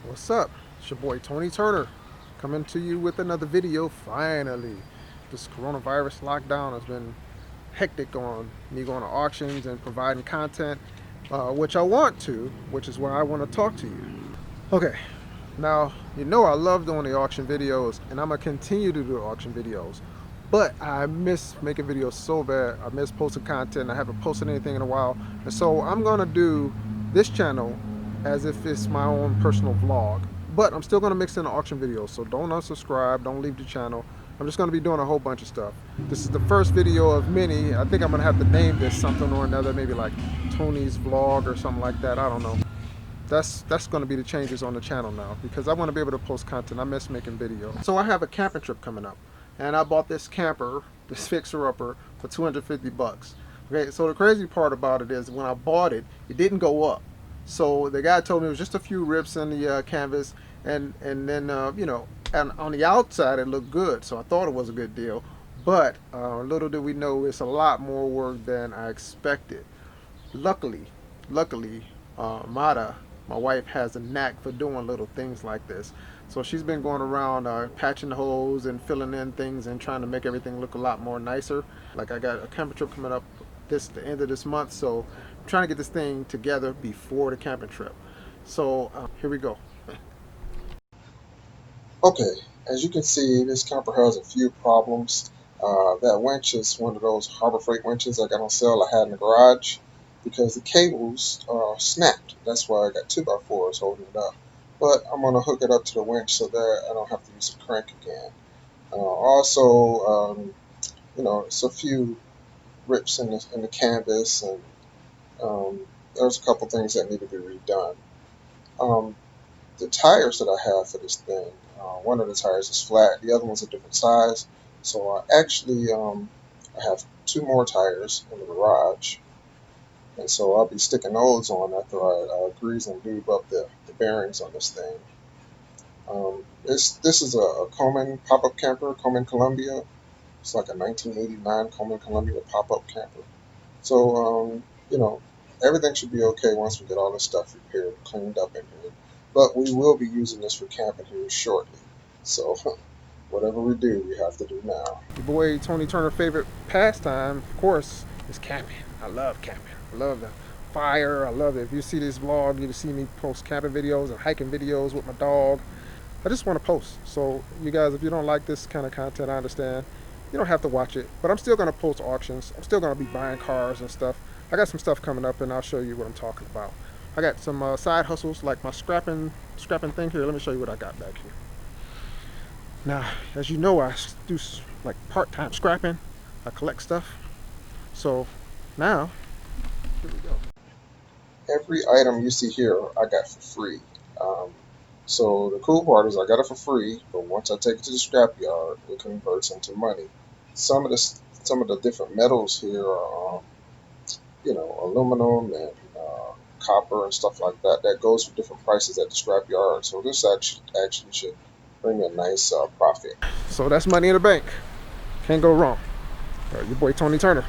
What's up? It's your boy Tony Turner coming to you with another video finally. This coronavirus lockdown has been hectic on me going to auctions and providing content, which I want to, which is why I want to talk to you. Okay, now you know I love doing the auction videos and I'm going to continue to do auction videos. But I miss making videos so bad. I miss posting content. I haven't posted anything in a while. And so I'm going to do this channel as if it's my own personal vlog. But I'm still going to mix in the auction videos. So don't unsubscribe. Don't leave the channel. I'm just going to be doing a whole bunch of stuff. This is the first video of many. I think I'm going to have to name this something or another. Maybe like Tony's vlog or something like that. I don't know. That's going to be the changes on the channel now because I want to be able to post content. I miss making videos. So I have a camping trip coming up. And I bought this camper, this fixer-upper, for 250 bucks. Okay, so the crazy part about it is when I bought it, it didn't go up. So the guy told me it was just a few rips in the canvas, and then and on the outside it looked good. So I thought it was a good deal. But little did we know it's a lot more work than I expected. Luckily, Mata, my wife, has a knack for doing little things like this. So she's been going around patching the holes and filling in things and trying to make everything look a lot more nicer. Like I got a camping trip coming up the end of this month, so I'm trying to get this thing together before the camping trip. So here we go. Okay, as you can see, this camper has a few problems. That winch is one of those Harbor Freight winches I got on sale I had in the garage because the cables snapped. That's why I got 2x4s holding it up. But I'm going to hook it up to the winch so that I don't have to use a crank again. It's a few rips in the canvas, and there's a couple things that need to be redone. Um, the tires that I have for this thing, one of the tires is flat, the other one's a different size. So I have two more tires in the garage, and so I'll be sticking those on after I grease and lube up the bearings on this thing. This is a Coleman pop-up camper, Coleman Columbia. It's like a 1989 Coleman Columbia pop-up camper. So everything should be okay once we get all this stuff repaired, cleaned up in here. But we will be using this for camping here shortly. So whatever we do, we have to do now. Your boy Tony Turner favorite pastime, of course, is camping. I love camping. I love the fire. I love it. If you see this vlog, you see me post camping videos and hiking videos with my dog. I just want to post. So you guys, if you don't like this kind of content, I understand. You don't have to watch it, but I'm still going to post auctions. I'm still going to be buying cars and stuff. I got some stuff coming up, and I'll show you what I'm talking about. I got some side hustles, like my scrapping thing here. Let me show you what I got back here. Now, as you know, I do like part-time scrapping. I collect stuff. So now, here we go. Every item you see here, I got for free. So the cool part is I got it for free, but once I take it to the scrap yard, it converts into money. Some of the different metals here are, aluminum and copper and stuff like that. That goes for different prices at the scrap yard. So this actually should bring me a nice profit. So that's money in the bank. Can't go wrong. Your boy Tony Turner.